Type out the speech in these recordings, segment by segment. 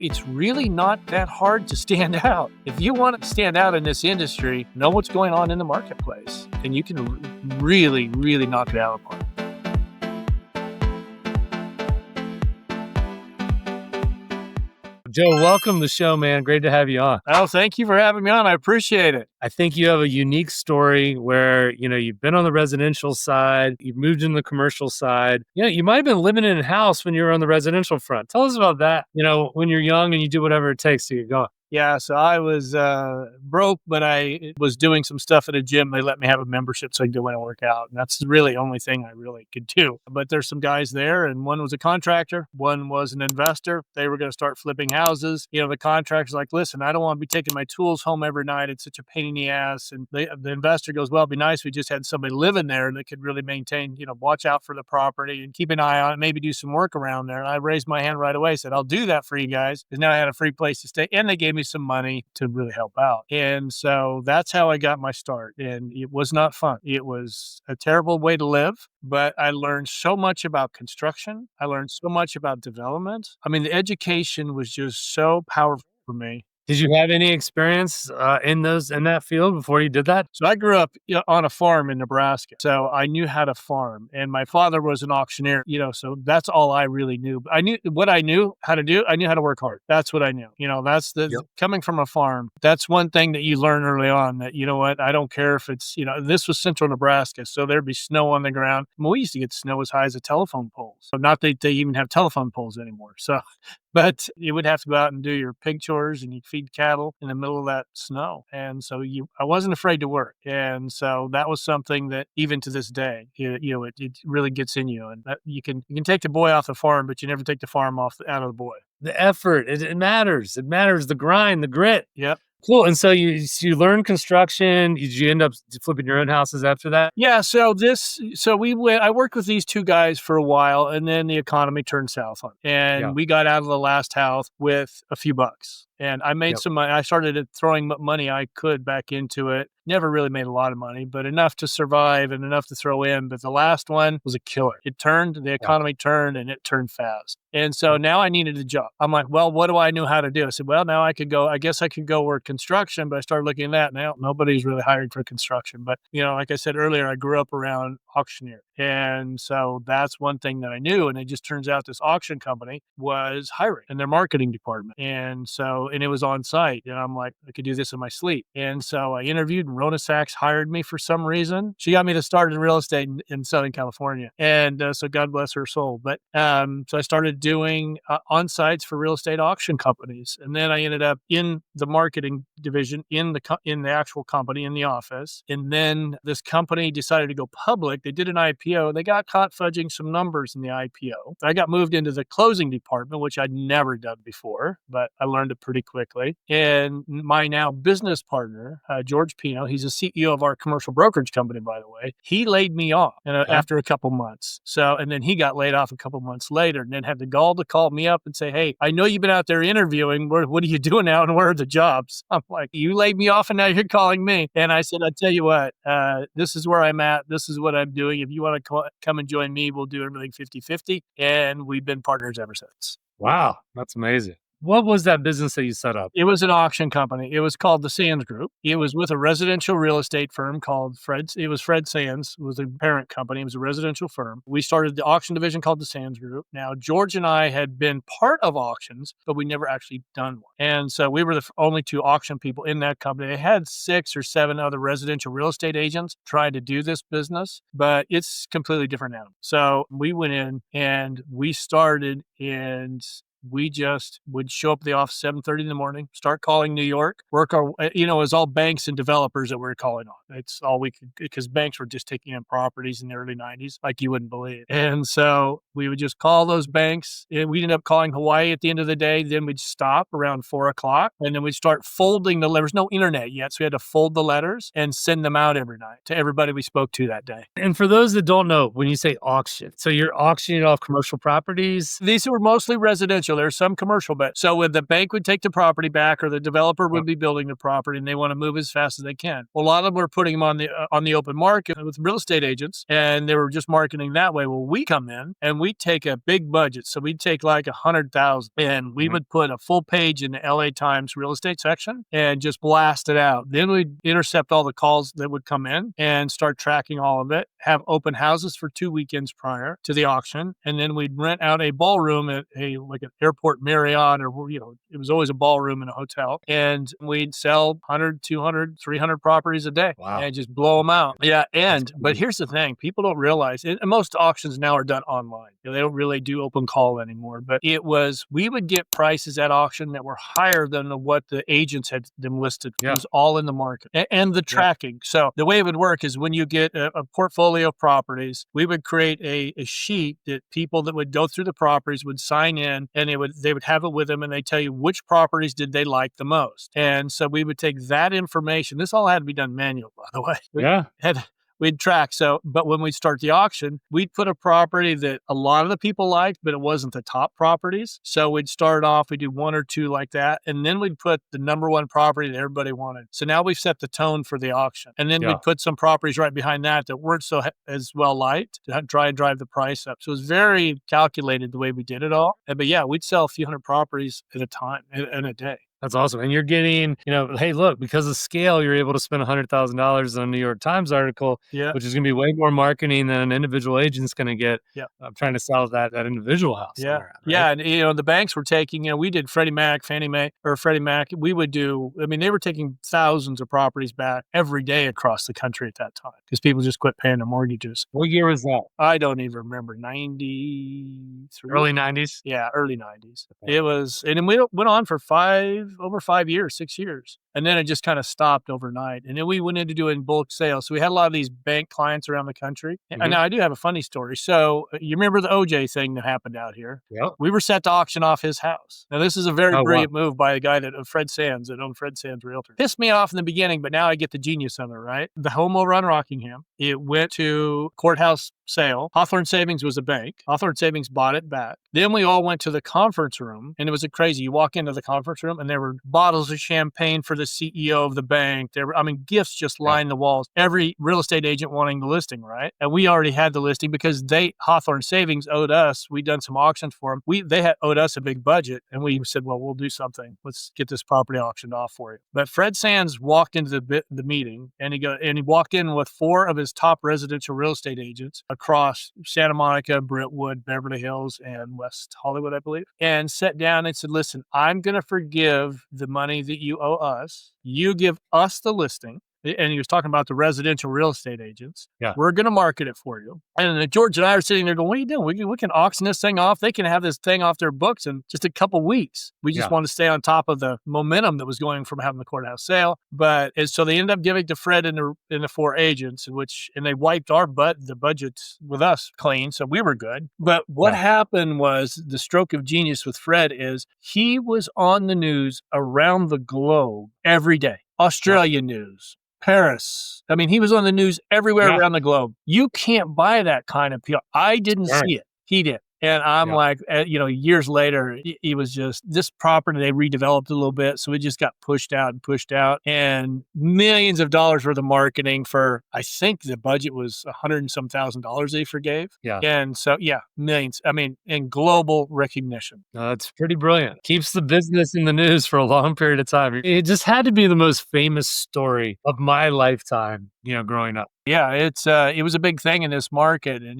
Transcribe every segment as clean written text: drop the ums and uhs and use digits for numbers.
It's really not that hard to stand out. If you want to stand out in this industry, know what's going on in the marketplace, and you can really, really knock it out of the park. Joe, welcome to the show, man. Great to have you on. Oh, thank you for having me on. I appreciate it. I think you have a unique story where, you've been on the residential side, you've moved in the commercial side. You might have been living in a house when you were on the residential front. Tell us about that, when you're young and you do whatever it takes to get going. Yeah, so I was broke, but I was doing some stuff at a gym. They let me have a membership so I could go in and work out. And that's really the only thing I really could do. But there's some guys there, and one was a contractor, one was an investor. They were going to start flipping houses. The contractor's like, listen, I don't want to be taking my tools home every night. It's such a pain in the ass. And the investor goes, well, it'd be nice if we just had somebody living there that could really maintain, watch out for the property and keep an eye on it, maybe do some work around there. And I raised my hand right away, said, I'll do that for you guys. Because now I had a free place to stay. And they gave me some money to really help out. And so that's how I got my start. And it was not fun. It was a terrible way to live, but I learned so much about construction. I learned so much about development. I mean, the education was just so powerful for me. Did you have any experience in that field before you did that? So I grew up on a farm in Nebraska. So I knew how to farm, and my father was an auctioneer, so that's all I really knew. I knew what I knew how to do. I knew how to work hard. That's what I knew. That's coming from a farm. That's one thing that you learn early on, that, I don't care if it's, this was central Nebraska. So there'd be snow on the ground. I mean, we used to get snow as high as a telephone pole. So not that they even have telephone poles anymore. So but you would have to go out and do your pig chores, and you'd feed cattle in the middle of that snow. And so I wasn't afraid to work. And so that was something that even to this day, it really gets in you. And that you can take the boy off the farm, but you never take the farm out of the boy. The effort, it matters. It matters. The grind, the grit. Yep. Cool. And so you learned construction. Did you end up flipping your own houses after that? Yeah. I worked with these two guys for a while, and then the economy turned south on, and we got out of the last house with a few bucks. And I made some money. I started throwing money I could back into it. Never really made a lot of money, but enough to survive and enough to throw in. But the last one was a killer. The economy turned, and it turned fast. And so now I needed a job. I'm like, well, what do I know how to do? I said, well, now I guess I could go work construction, but I started looking at that. Now nobody's really hiring for construction. But, like I said earlier, I grew up around auctioneer. And so that's one thing that I knew. And it just turns out this auction company was hiring in their marketing department. And it was on site. And I'm like, I could do this in my sleep. And so I interviewed, and Rona Sachs hired me for some reason. She got me to start in real estate in Southern California. And so God bless her soul. But so I started doing on-sites for real estate auction companies. And then I ended up in the marketing division in the actual company, in the office. And then this company decided to go public. They did an IPO. They got caught fudging some numbers in the IPO. I got moved into the closing department, which I'd never done before, but I learned it pretty quickly. And my now business partner, George Pino, he's the CEO of our commercial brokerage company, by the way. He laid me off after a couple months. And then he got laid off a couple months later, and then had the gall to call me up and say, hey, I know you've been out there interviewing. What are you doing now, and where are the jobs? I'm like, you laid me off and now you're calling me. And I said, I tell you what, this is where I'm at. This is what I'm doing. If you want to come and join me, we'll do everything 50-50. And we've been partners ever since. Wow. That's amazing. What was that business that you set up? It was an auction company. It was called the Sands Group. It was with a residential real estate firm called Fred. It was Fred Sands was the parent company. It was a residential firm. We started the auction division called the Sands Group. Now, George and I had been part of auctions, but we never actually done one. And so we were the only two auction people in that company. They had 6 or 7 other residential real estate agents trying to do this business, but it's completely different now. So we went in and we started, and we just would show up at the office 7:30 in the morning, start calling New York, work our, it was all banks and developers that we were calling on. It's all we could, because banks were just taking in properties in the early 90s, like you wouldn't believe. And so we would just call those banks. And we'd end up calling Hawaii at the end of the day. Then we'd stop around 4:00, and then we'd start folding the letters. No internet yet, so we had to fold the letters and send them out every night to everybody we spoke to that day. And for those that don't know, when you say auction, so you're auctioning off commercial properties? These were mostly residential. residential, there's some commercial, but so when the bank would take the property back or the developer would be building the property and they want to move as fast as they can. Well, a lot of them were putting them on the open market with real estate agents and they were just marketing that way. Well, we come in and we take a big budget. So we'd take like 100,000 and we would put a full page in the LA Times real estate section and just blast it out. Then we'd intercept all the calls that would come in and start tracking all of it, have open houses for 2 weekends prior to the auction. And then we'd rent out a ballroom at like an airport Marriott or, it was always a ballroom in a hotel. And we'd sell 100, 200, 300 properties a day and just blow them out. Yeah. But here's the thing. People don't realize it. Most auctions now are done online. They don't really do open call anymore, but we would get prices at auction that were higher than what the agents had them listed. It was all in the market and the tracking. So the way it would work is when you get a portfolio of properties, we would create a sheet that people that would go through the properties would sign in and they would have it with them and they tell you which properties did they like the most. And so we would take that information. This all had to be done manual, by the way. We'd track. But when we start the auction, we'd put a property that a lot of the people liked, but it wasn't the top properties. So we'd start off, we'd do 1 or 2 like that. And then we'd put the number 1 property that everybody wanted. So now we've set the tone for the auction. And then we'd put some properties right behind that weren't as well liked to try and drive the price up. So it was very calculated the way we did it all. But yeah, we'd sell a few hundred properties at a time in a day. That's awesome. And you're getting, hey, look, because of scale, you're able to spend $100,000 on a New York Times article, which is going to be way more marketing than an individual agent's going to get. I'm trying to sell that individual house. And, the banks were taking, we did Freddie Mac, Fannie Mae, or Freddie Mac. We would they were taking thousands of properties back every day across the country at that time because people just quit paying their mortgages. What year was that? I don't even remember. 93? Early 90s? Yeah, early 90s. It was, and then we went on for over 5 years, 6 years. And then it just kind of stopped overnight. And then we went into doing bulk sales. So we had a lot of these bank clients around the country. And now I do have a funny story. So you remember the OJ thing that happened out here? We were set to auction off his house. Now this is a very brilliant move by a guy Fred Sands, that owned Fred Sands Realtor. Pissed me off in the beginning, but now I get the genius of it, right? The home over on Rockingham, it went to courthouse sale. Hawthorne Savings was a bank. Hawthorne Savings bought it back. Then we all went to the conference room and it was crazy. You walk into the conference room and there were bottles of champagne for the CEO of the bank. Gifts just lined the walls. Every real estate agent wanting the listing, right? And we already had the listing because Hawthorne Savings owed us. We'd done some auctions for them. They had owed us a big budget and we said, well, we'll do something. Let's get this property auctioned off for you. But Fred Sands walked into the meeting and he walked in with 4 of his top residential real estate agents across Santa Monica, Brentwood, Beverly Hills, and West Hollywood, I believe, and sat down and said, listen, I'm going to forgive the money that you owe us. You give us the listing. And he was talking about the residential real estate agents. We're going to market it for you. And George and I are sitting there going, what are you doing? We can auction this thing off. They can have this thing off their books in just a couple weeks. We just want to stay on top of the momentum that was going from having the courthouse sale. So they ended up giving to Fred and the 4 agents, and they wiped the budget with us clean. So we were good. But what happened was the stroke of genius with Fred is he was on the news around the globe every day. Australia news. Paris. He was on the news everywhere around the globe. You can't buy that kind of PR. I didn't see it. He did. And I'm like, years later, he was just, this property, they redeveloped a little bit. So it just got pushed out. And millions of dollars worth of marketing for, I think the budget was $100 and some thousand they forgave. And so, millions. And global recognition. That's pretty brilliant. Keeps the business in the news for a long period of time. It just had to be the most famous story of my lifetime, growing up. Yeah, it was a big thing in this market, and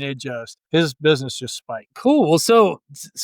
his business just spiked. Cool. Well, so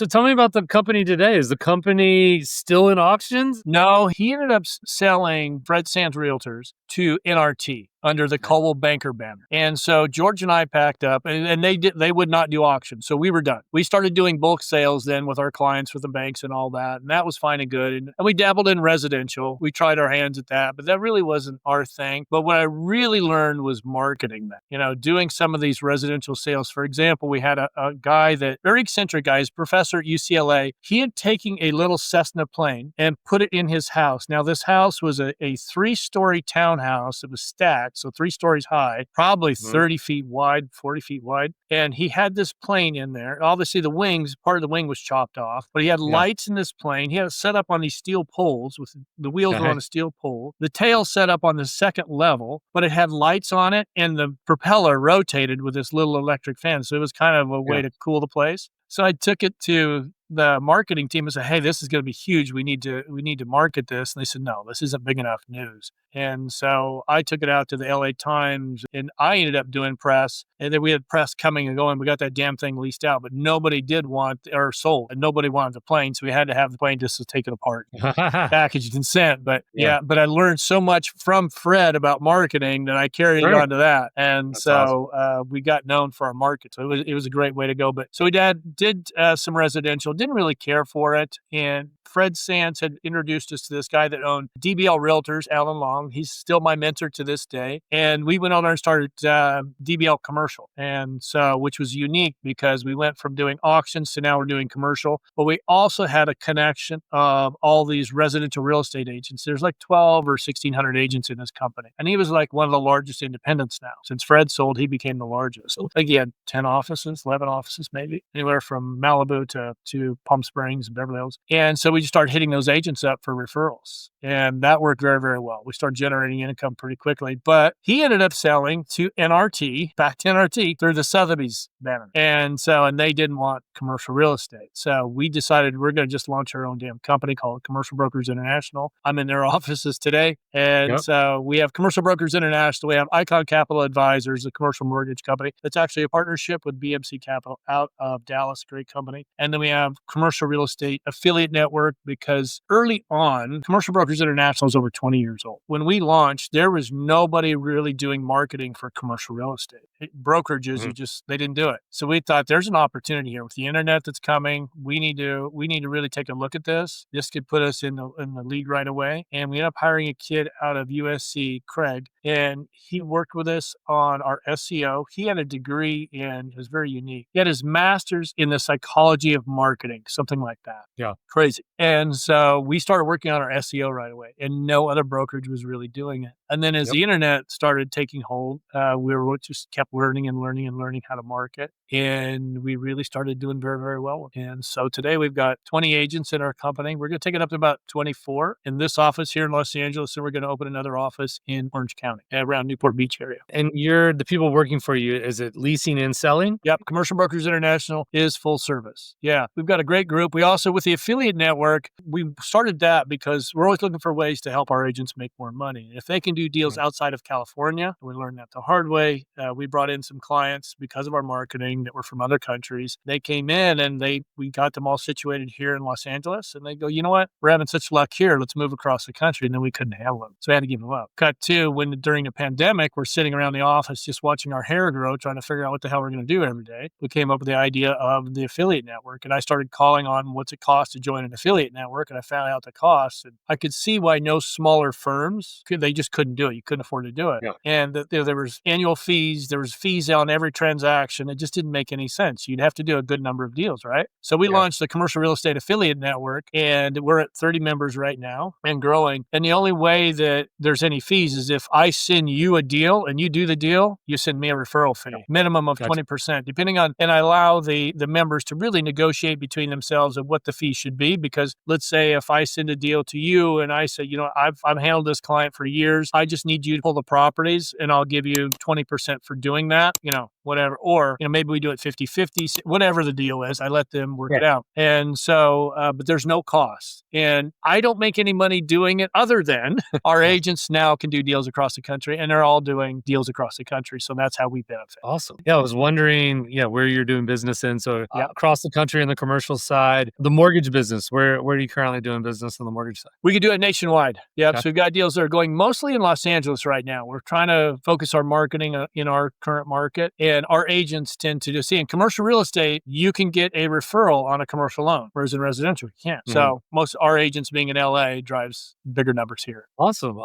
tell me about the company today. Is the company still in auctions? No, he ended up selling Fred Sands Realtors to NRT under the Coldwell Banker banner. And so George and I packed up, and they would not do auctions. So we were done. We started doing bulk sales then with our clients, with the banks and all that. And that was fine and good. And we dabbled in residential. We tried our hands at that, but that really wasn't our thing. But what I really learned was marketing that, doing some of these residential sales. For example, we had a guy very eccentric guy, he's a professor at UCLA. He had taken a little Cessna plane and put it in his house. Now, this house was a 3-story townhouse. It was stacked. deck, so 3 stories high, probably 30 feet wide, 40 feet wide. And he had this plane in there. Obviously, the wings, part of the wing was chopped off, but he had lights in this plane. He had it set up on these steel poles with the wheels were on a steel pole. The tail set up on the second level, but it had lights on it, and the propeller rotated with this little electric fan. So it was kind of a way to cool the place. So I took it to the marketing team and said, "Hey, this is going to be huge. We need to market this." And they said, "No, this isn't big enough news." And so I took it out to the LA Times, and I ended up doing press. And then we had press coming and going. We got that damn thing leased out, but nobody did want or sold, and nobody wanted the plane. So we had to have the plane just to take it apart, packaged and sent. But but I learned so much from Fred about marketing that I carried it on to that. And that's awesome. We got known for our market. So it was a great way to go. But so we did some residential, didn't really care for it. And Fred Sands had introduced us to this guy that owned DBL Realtors, Alan Long. He's still my mentor to this day. And we went on there and started DBL Commercial. And so, which was unique because we went from doing auctions to now we're doing commercial. But we also had a connection of all these residential real estate agents. There's like 12 or 1,600 agents in this company. And he was like one of the largest independents now. Since Fred sold, he became the largest. So like he had 10 offices, 11 offices maybe, anywhere from Malibu to Palm Springs and Beverly Hills. And so we just started hitting those agents up for referrals. And that worked very, very well. We started generating income pretty quickly. But he ended up selling to NRT, back to NRT, through the Sotheby's banner. And they didn't want commercial real estate. So we decided we're going to just launch our own damn company called Commercial Brokers International. I'm in their offices today. And so we have Commercial Brokers International. We have Icon Capital Advisors, a commercial mortgage company that's actually a partnership with BMC Capital out of Dallas, great company. And then we have Commercial Real Estate Affiliate Network, because early on, Commercial Brokers International is over 20 years old. When we launched, there was nobody really doing marketing for commercial real estate. Brokerages, they didn't do it. So we thought there's an opportunity here with the internet that's coming. We need to really take a look at this. This could put us in the lead right away. And we ended up hiring a kid out of USC, Craig, and he worked with us on our SEO. He had a degree it was very unique. He had his master's in the psychology of marketing, something like that. Yeah. Crazy. And so we started working on our SEO right away, and no other brokerage was really doing it. And then as the internet started taking hold, we just kept learning how to market. And we really started doing very, very well. And so today we've got 20 agents in our company. We're going to take it up to about 24 in this office here in Los Angeles. And we're going to open another office in Orange County, around Newport Beach area. And the people working for you, is it leasing and selling? Yep. Commercial Brokers International is full service. Yeah. We've got a great group. We also, with the affiliate network, we started that because we're always looking for ways to help our agents make more money. If they can do deals outside of California, we learned that the hard way. We brought in some clients because of our marketing that were from other countries. They came in and we got them all situated here in Los Angeles, and they go, "You know what? We're having such luck here. Let's move across the country." And then we couldn't handle them. So we had to give them up. Cut to when during the pandemic, we're sitting around the office just watching our hair grow, trying to figure out what the hell we're going to do every day. We came up with the idea of the affiliate network, and I started calling on what's it cost to join an affiliate network, and I found out the cost, and I could see why no smaller firms they just couldn't do it. You couldn't afford to do it. Yeah. And there was annual fees, there was fees on every transaction. It just didn't make any sense. You'd have to do a good number of deals, right? So we launched the Commercial Real Estate Affiliate Network, and we're at 30 members right now and growing. And the only way that there's any fees is if I send you a deal and you do the deal, you send me a referral fee, minimum of 20%, depending on, and I allow the members to really negotiate between themselves of what the fee should be. Because let's say if I send a deal to you and I say, I've handled this client for years, I just need you to pull the properties and I'll give you 20% for doing that, whatever. Or, maybe we do it 50-50, whatever the deal is, I let them work it out. And so, but there's no cost. And I don't make any money doing it other than our agents now can do deals across the country, and they're all doing deals across the country. So that's how we benefit. Awesome. Yeah, I was wondering, where you're doing business in. So across the country on the commercial side, the mortgage business, where are you currently doing business on the mortgage side? We can do it nationwide. Yeah. Okay. So we've got deals that are going mostly in Los Angeles right now. We're trying to focus our marketing in our current market, and our agents tend to see in commercial real estate, you can get a referral on a commercial loan, whereas in residential, you can't. Mm-hmm. So most of our agents being in LA drives bigger numbers here. Awesome.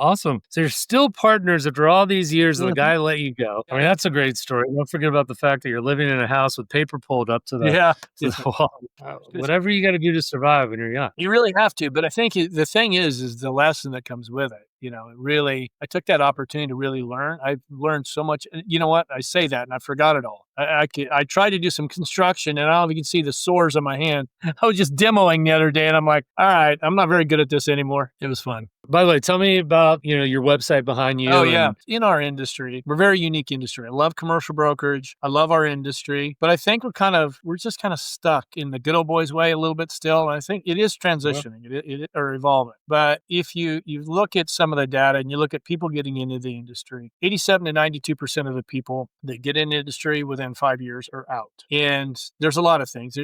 So you're still partners after all these years, and the guy let you go. I mean, that's a great story. Don't forget about the fact that you're living in a house with paper pulled up to the wall. Whatever you got to do to survive when you're young. You really have to. But I think the thing is the lesson that comes with it I took that opportunity to really learn. I've learned so much. You know what? I say that and I forgot it all. I tried to do some construction and I don't know if you can see the sores on my hand. I was just demoing the other day and I'm like, all right, I'm not very good at this anymore. It was fun. By the way, tell me about, your website behind you. Oh, yeah. In our industry, we're a very unique industry. I love commercial brokerage. I love our industry, but I think we're just kind of stuck in the good old boys way a little bit still. And I think it is transitioning or evolving. But if you look at some of the data and you look at people getting into the industry, 87 to 92% of the people that get in the industry within 5 years are out. And there's a lot of things.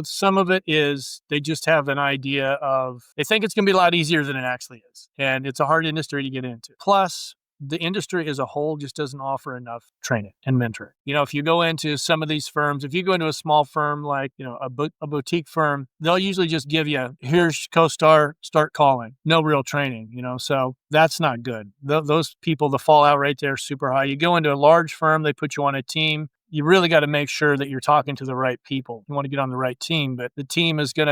Some of it is they just have an idea of, they think it's going to be a lot easier than it actually is. And it's a hard industry to get into. Plus, the industry as a whole just doesn't offer enough training and mentoring. If you go into some of these firms, if you go into a small firm like, a boutique firm, they'll usually just give you, here's CoStar, start calling. No real training, so that's not good. Those people, the fallout rate there is super high. You go into a large firm, they put you on a team. You really got to make sure that you're talking to the right people. You want to get on the right team, but the team is you're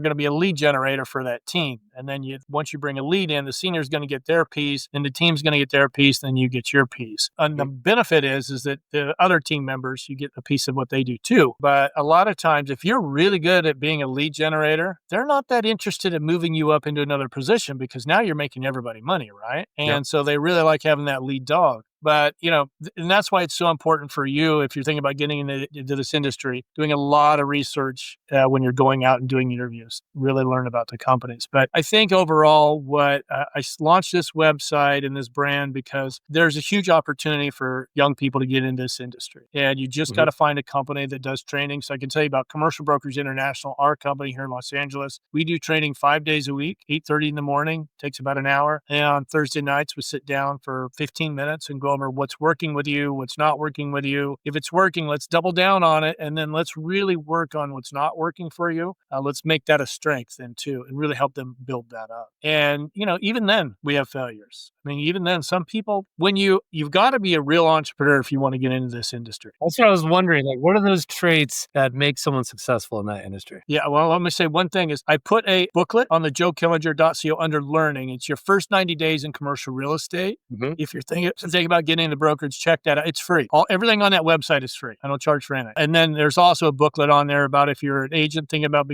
going to be a lead generator for that team. And then once you bring a lead in, the senior is going to get their piece and the team's going to get their piece, then you get your piece. And the benefit is that the other team members, you get a piece of what they do too. But a lot of times, if you're really good at being a lead generator, they're not that interested in moving you up into another position because now you're making everybody money, right? And so they really like having that lead dog. But, and that's why it's so important for you, if you're thinking about getting into this industry, doing a lot of research when you're going out and doing interviews, really learn about the companies. But I think overall, I launched this website and this brand because there's a huge opportunity for young people to get into this industry. And you just got to find a company that does training. So I can tell you about Commercial Brokerage International, our company here in Los Angeles. We do training 5 days a week, 8:30 in the morning, takes about an hour. And on Thursday nights, we sit down for 15 minutes and go over what's working with you, what's not working with you. If it's working, let's double down on it. And then let's really work on what's not working for you. Let's make that a strength then too, and really help them build that up. And, even then we have failures. I mean, even then, some people, when you've got to be a real entrepreneur if you want to get into this industry. That's what I was wondering. Like, what are those traits that make someone successful in that industry? Yeah, well, let me say one thing is I put a booklet on the joekillinger.co under learning. It's your first 90 days in commercial real estate. If you're thinking about getting into brokerage, check that out. It's free. Everything on that website is free. I don't charge for anything. And then there's also a booklet on there about if you're an agent thinking about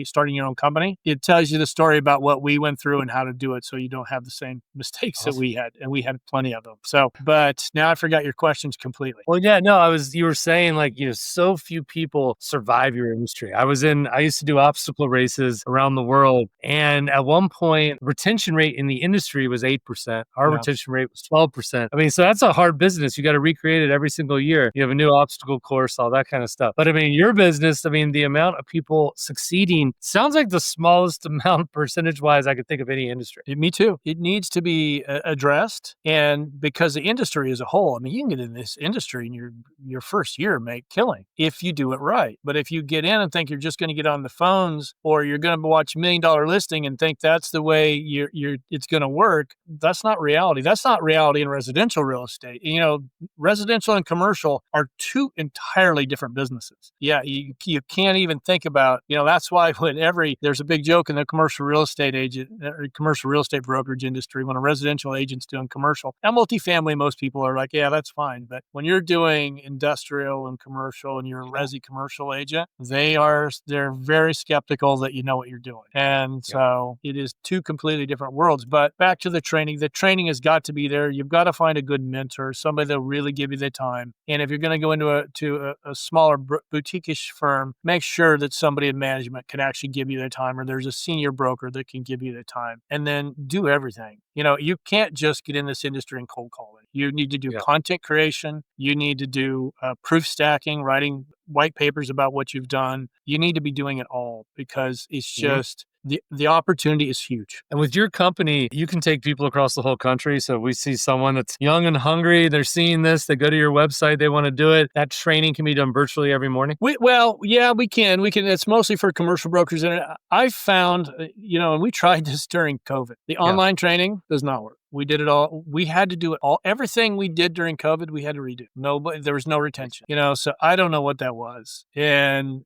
starting your own company. It tells you the story about what we went through and how to do it so you don't have the same mistakes that we had. And we had plenty of them. So, but now I forgot your questions completely. Well, yeah, no, you were saying so few people survive your industry. I used to do obstacle races around the world. And at one point, retention rate in the industry was 8%. Our retention rate was 12%. I mean, so that's a hard business. You got to recreate it every single year. You have a new obstacle course, all that kind of stuff. But I mean, your business, the amount of people succeeding sounds like the smallest amount percentage-wise I could think of any industry. Me too. It needs to be addressed. And because the industry as a whole, you can get in this industry in your first year, make killing if you do it right. But if you get in and think you're just going to get on the phones or you're going to watch $1 Million Listing and think that's the way it's going to work, that's not reality. That's not reality in residential real estate. Residential and commercial are two entirely different businesses. Yeah, you can't even think about, that's why there's a big joke in the commercial real estate brokerage industry when a residential agent's doing commercial. Now, multifamily, most people are like, yeah, that's fine. But when you're doing industrial and commercial and you're a resi commercial agent, they're very skeptical that you know what you're doing. And so it is two completely different worlds. But back to the training has got to be there. You've got to find a good mentor, somebody that'll really give you the time. And if you're going to go into a smaller boutique-ish firm, make sure that somebody in management can actually give you the time, or there's a senior broker that can give you the time. And then do everything. You can't just get in this industry and cold call it. You need to do content creation. You need to do proof stacking, writing white papers about what you've done. You need to be doing it all because it's just the opportunity is huge. And with your company, you can take people across the whole country. So we see someone that's young and hungry. They're seeing this. They go to your website. They want to do it. That training can be done virtually every morning. We can. It's mostly for commercial brokers. And I found, and we tried this during COVID. The online training does not work. We did it all. We had to do it all. Everything we did during COVID, we had to redo. Nobody, there was no retention, so I don't know what that was. And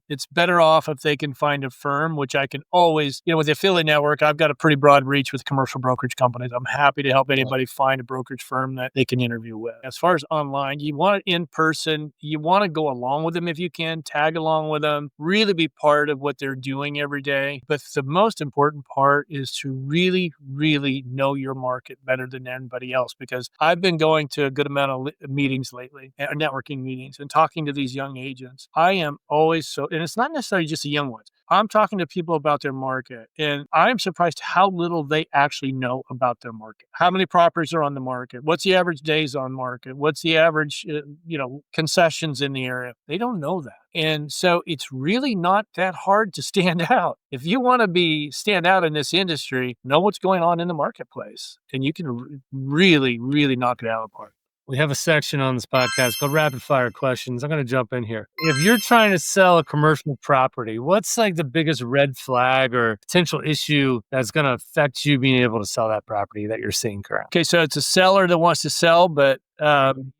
it's better off if they can find a firm, which I can always, with the affiliate network, I've got a pretty broad reach with commercial brokerage companies. I'm happy to help anybody find a brokerage firm that they can interview with. As far as online, you want it in person. You want to go along with them if you can, tag along with them, really be part of what they're doing every day. But the most important part is to really, really know your market better than anybody else, because I've been going to a good amount of meetings lately, networking meetings, and talking to these young agents. I am always and it's not necessarily just the young ones. I'm talking to people about their market, and I'm surprised how little they actually know about their market. How many properties are on the market? What's the average days on market? What's the average, concessions in the area? They don't know that. And so it's really not that hard to stand out. If you want to stand out in this industry, know what's going on in the marketplace, and you can really, really knock it out of the park. We have a section on this podcast called Rapid Fire Questions. I'm going to jump in here. If you're trying to sell a commercial property, what's like the biggest red flag or potential issue that's going to affect you being able to sell that property that you're seeing currently? Okay, so it's a seller that wants to sell, but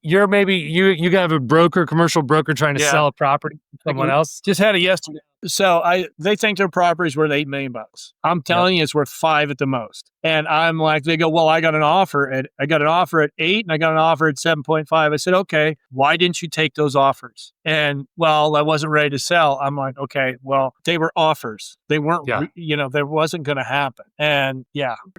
you're maybe you have a commercial broker trying to sell a property to someone else. Just had it yesterday. So they think their property is worth $8 million. I'm telling you, it's worth 5 at the most. And I'm like, they go, well, I got an offer at 8 and I got an offer at 7.5. I said, okay, why didn't you take those offers? And well, I wasn't ready to sell. I'm like, okay, well, they were offers. They weren't, there wasn't going to happen. And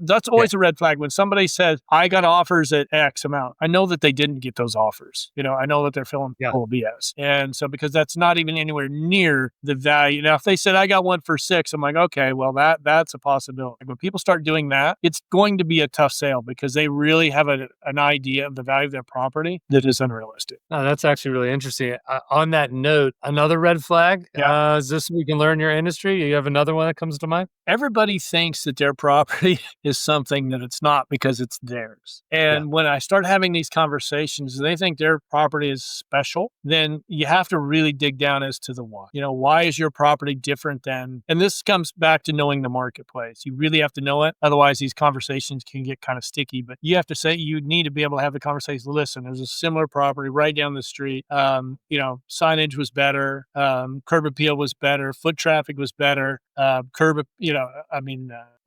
that's always a red flag. When somebody says, I got offers at X amount, I know that they didn't get those offers. I know that they're filling full of BS. And so, because that's not even anywhere near the value. Now, if they said I got one for 6, I'm like, okay, well, that's a possibility. When people start doing that, it's going to be a tough sale because they really have an idea of the value of their property that is unrealistic. Oh, that's actually really interesting. On that note, another red flag, is this we can learn in your industry? You have another one that comes to mind? Everybody thinks that their property is something that it's not because it's theirs. And when I start having these conversations, they think their property is special, then you have to really dig down as to the why. Why is your property different than, and this comes back to knowing the marketplace. You really have to know it. Otherwise, these conversations can get kind of sticky, but you have to say, you need to be able to have the conversation. Listen, there's a similar property right down the street. Signage was better. Curb appeal was better. Foot traffic was better.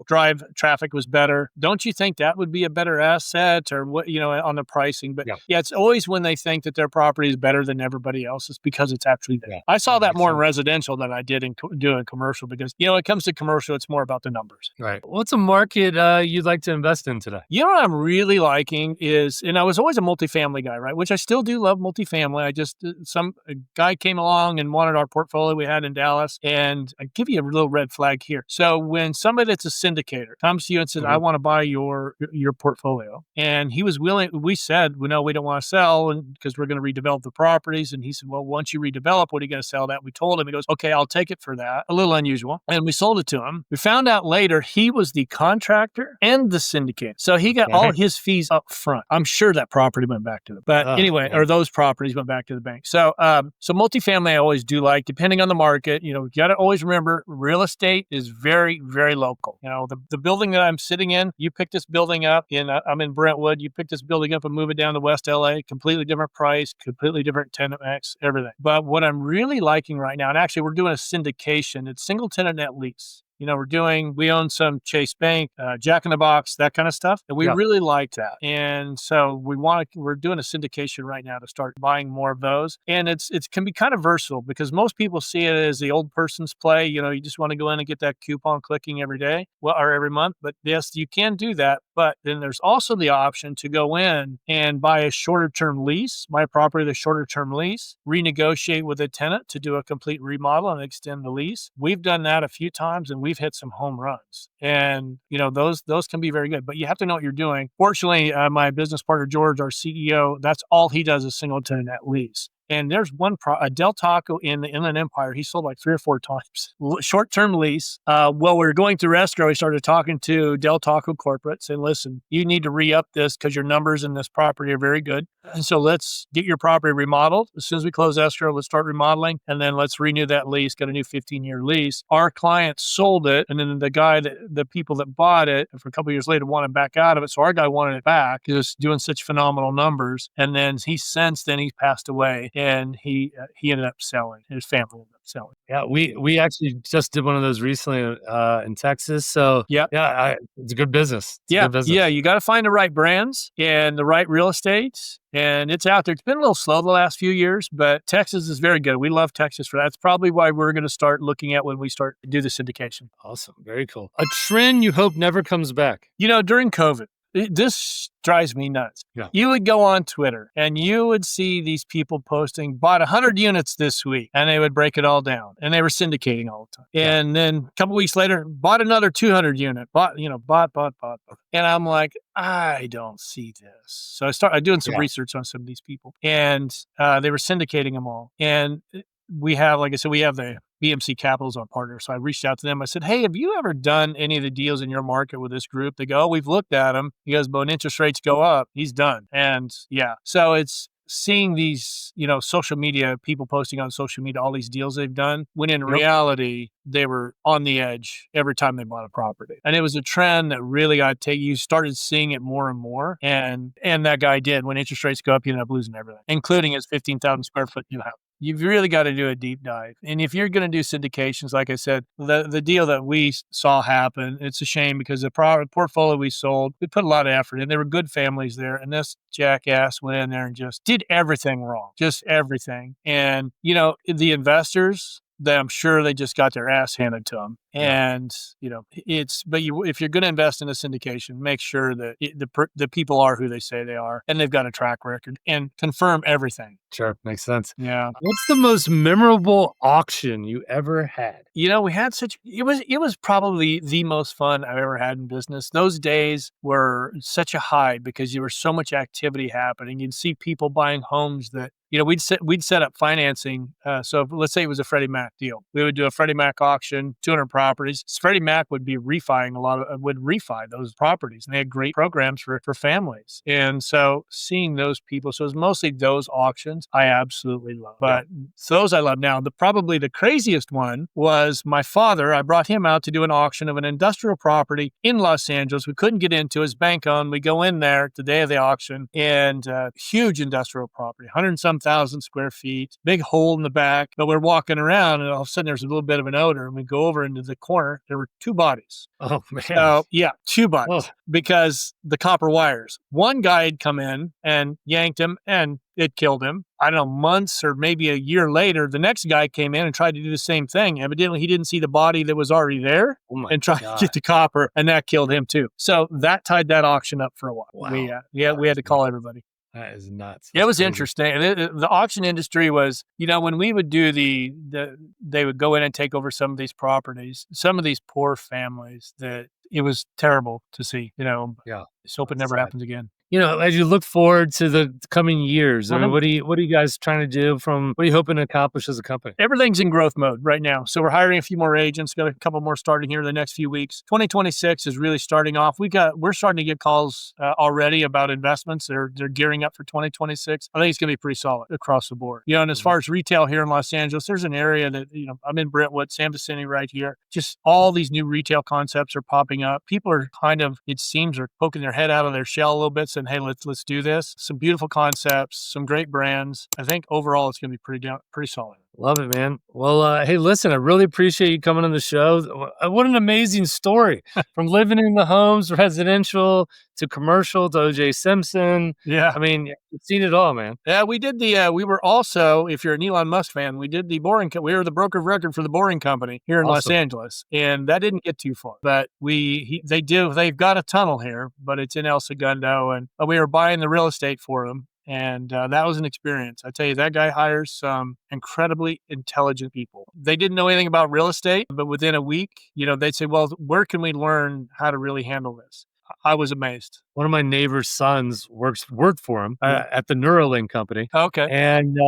Drive traffic was better. Don't you think that would be a better asset or what, on the pricing? But it's always when they think that their property is better than everybody else's because it's actually there. I saw that more in residential than I did in doing commercial because, when it comes to commercial, it's more about the numbers. Right. What's a market you'd like to invest in today? What I'm really liking is, and I was always a multifamily guy, right? Which I still do love multifamily. I just, a guy came along and wanted our portfolio we had in Dallas. And I give you a little red flag here. So when somebody that's a syndicator comes to you and says, I want to buy your portfolio, and he was willing, we said, no, we don't want to sell because we're going to redevelop the properties. And he said, well, once you redevelop, what are you going to sell that? We told him, he goes, okay, I'll take it for that. A little unusual. And we sold it to him. We found out later he was the contractor and the syndicate. So he got all his fees up front. I'm sure that property went back to them. But or those properties went back to the bank. So multifamily I always do like, depending on the market. You got to always remember real estate is very, very local. The building that I'm sitting in, you pick this building up I'm in Brentwood. You pick this building up and move it down to West LA, completely different price, completely different tenant mix, everything. But what I'm really liking right now, and actually we're doing a syndication, it's single tenant net lease. We own some Chase Bank, Jack in the Box, that kind of stuff. And we really like that. And so we're doing a syndication right now to start buying more of those. And it can be kind of versatile because most people see it as the old person's play. You just want to go in and get that coupon clicking every day or every month. But yes, you can do that. But then there's also the option to go in and buy a shorter term lease, buy a property with a shorter term lease, renegotiate with a tenant to do a complete remodel and extend the lease. We've done that a few times and we've hit some home runs, and those can be very good, but you have to know what you're doing. Fortunately, my business partner, George, our CEO, that's all he does is single tenant net lease. And there's a Del Taco in the Inland Empire. He sold like 3 or 4 times. Short-term lease. While we were going through escrow, he started talking to Del Taco corporate saying, listen, you need to re-up this because your numbers in this property are very good. And so let's get your property remodeled. As soon as we close escrow, let's start remodeling. And then let's renew that lease, get a new 15-year lease. Our client sold it. And then the people that bought it for a couple of years later wanted back out of it. So our guy wanted it back. He was doing such phenomenal numbers. And then he passed away, and he ended up selling. His family ended up selling. Yeah, we actually just did one of those recently in Texas. So it's a good business. Good business. Yeah, you got to find the right brands and the right real estate. And it's out there. It's been a little slow the last few years, but Texas is very good. We love Texas for that. That's probably why we're going to start looking at when we start to do the syndication. Awesome. Very cool. A trend you hope never comes back. During COVID, this drives me nuts. Yeah. You would go on Twitter and you would see these people posting, bought 100 units this week, and they would break it all down. And they were syndicating all the time. Yeah. And then a couple weeks later, bought another 200 unit, bought. And I'm like, I don't see this. So I started doing some research on some of these people, and they were syndicating them all. And we have, like I said, we have the BMC Capital's our partner. So I reached out to them. I said, hey, have you ever done any of the deals in your market with this group? They go, oh, we've looked at them. He goes, but when interest rates go up, he's done. And so it's seeing these, social media, people posting on social media, all these deals they've done, when in reality, they were on the edge every time they bought a property. And it was a trend that really you started seeing it more and more. And that guy did. When interest rates go up, you end up losing everything, including his 15,000 square foot new house. You've really got to do a deep dive. And if you're going to do syndications, like I said, the deal that we saw happen, it's a shame because the portfolio we sold, we put a lot of effort in. There were good families there. And this jackass went in there and just did everything wrong, just everything. And, the investors, I'm sure they just got their ass handed to them. And, if you're going to invest in a syndication, make sure that the people are who they say they are, and they've got a track record, and confirm everything. Sure. Makes sense. Yeah. What's the most memorable auction you ever had? We had it was probably the most fun I've ever had in business. Those days were such a high because there was so much activity happening. You'd see people buying homes that, we'd set up financing. So let's say it was a Freddie Mac deal. We would do a Freddie Mac auction, 200 properties. Freddie Mac would be would refi those properties, and they had great programs for families. And so seeing those people, so it was mostly those auctions I absolutely love. But those I love. Now, probably the craziest one was my father. I brought him out to do an auction of an industrial property in Los Angeles. We couldn't get into his bank owned. We go in there the day of the auction, and huge industrial property, 100 and some thousand square feet, big hole in the back. But we're walking around, and all of a sudden there's a little bit of an odor, and we go over into the corner. There were 2 bodies. Oh, man. So, 2 bodies because the copper wires. One guy had come in and yanked him, and it killed him. I don't know, months or maybe a year later, the next guy came in and tried to do the same thing. Evidently, he didn't see the body that was already there and tried to get the copper, and that killed him too. So that tied that auction up for a while. Wow. We had to call everybody. That is nuts. It was interesting. The auction industry was, when we would do they would go in and take over some of these properties, some of these poor families that it was terrible to see, Just hope it never happens again. As you look forward to the coming years, I mean, what are you guys trying to do what are you hoping to accomplish as a company? Everything's in growth mode right now. So we're hiring a few more agents, got a couple more starting here in the next few weeks. 2026 is really starting off. We're starting to get calls already about investments. They're gearing up for 2026. I think it's going to be pretty solid across the board. And as far as retail here in Los Angeles, there's an area that, I'm in Brentwood, San Vicente right here. Just all these new retail concepts are popping up. People are it seems, are poking their head out of their shell a little bit, saying, hey, let's do this. Some beautiful concepts, some great brands. I think overall it's going to be pretty solid. Love it, man. Well, hey, listen, I really appreciate you coming on the show. What an amazing story from living in the homes, residential to commercial to O.J. Simpson. Yeah. I mean, you've seen it all, man. Yeah, we did we were also, if you're an Elon Musk fan, we did we were the broker of record for the Boring Company here in Los Angeles. And that didn't get too far, but they've got a tunnel here, but it's in El Segundo, and we were buying the real estate for them. And that was an experience. I tell you, that guy hires some incredibly intelligent people. They didn't know anything about real estate, but within a week, they'd say, well, where can we learn how to really handle this? I was amazed. One of my neighbor's sons worked for him at the Neuralink company. Okay. And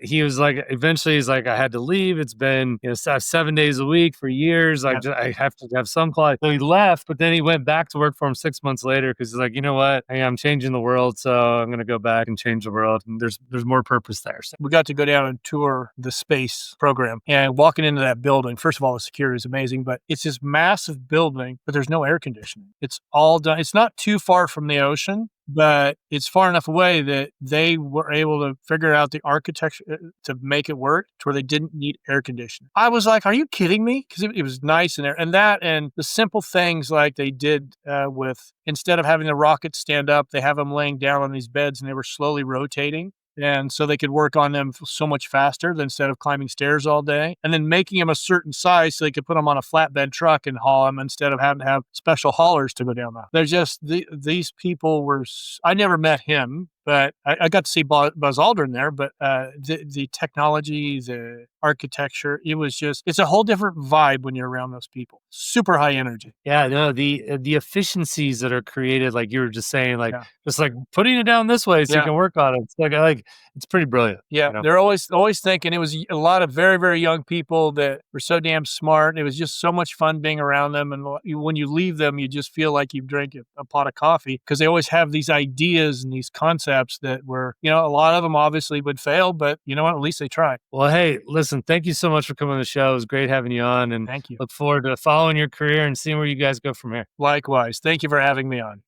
he was like, eventually he's like, I had to leave. It's been 7 days a week for years. I have to have some quality. So he left, but then he went back to work for him 6 months later because he's like, you know what? Hey, I'm changing the world, so I'm going to go back and change the world. And there's more purpose there. So we got to go down and tour the space program, and walking into that building, first of all, the security is amazing, but it's this massive building, but there's no air conditioning. It's all done. It's not too far from the ocean, but it's far enough away that they were able to figure out the architecture to make it work to where they didn't need air conditioning. I was like, are you kidding me? Because it was nice in there. And that, and the simple things like they did with, instead of having the rockets stand up, they have them laying down on these beds and they were slowly rotating. And so they could work on them so much faster than instead of climbing stairs all day, and then making them a certain size so they could put them on a flatbed truck and haul them instead of having to have special haulers to go down that. They're just, these people were, I never met him, but I got to see Buzz Aldrin there, but the technology, the architecture, it's a whole different vibe when you're around those people. Super high energy. Yeah, no, the efficiencies that are created, like you were just saying, like just like putting it down this way so you can work on it. It's like it's pretty brilliant. Yeah, they're always thinking. It was a lot of very, very young people that were so damn smart. It was just so much fun being around them. And when you leave them, you just feel like you've drank a pot of coffee, because they always have these ideas and these concepts that were, a lot of them obviously would fail, but you know what? At least they tried. Well, hey, listen, thank you so much for coming on the show. It was great having you on, and thank you. Look forward to following your career and seeing where you guys go from here. Likewise. Thank you for having me on.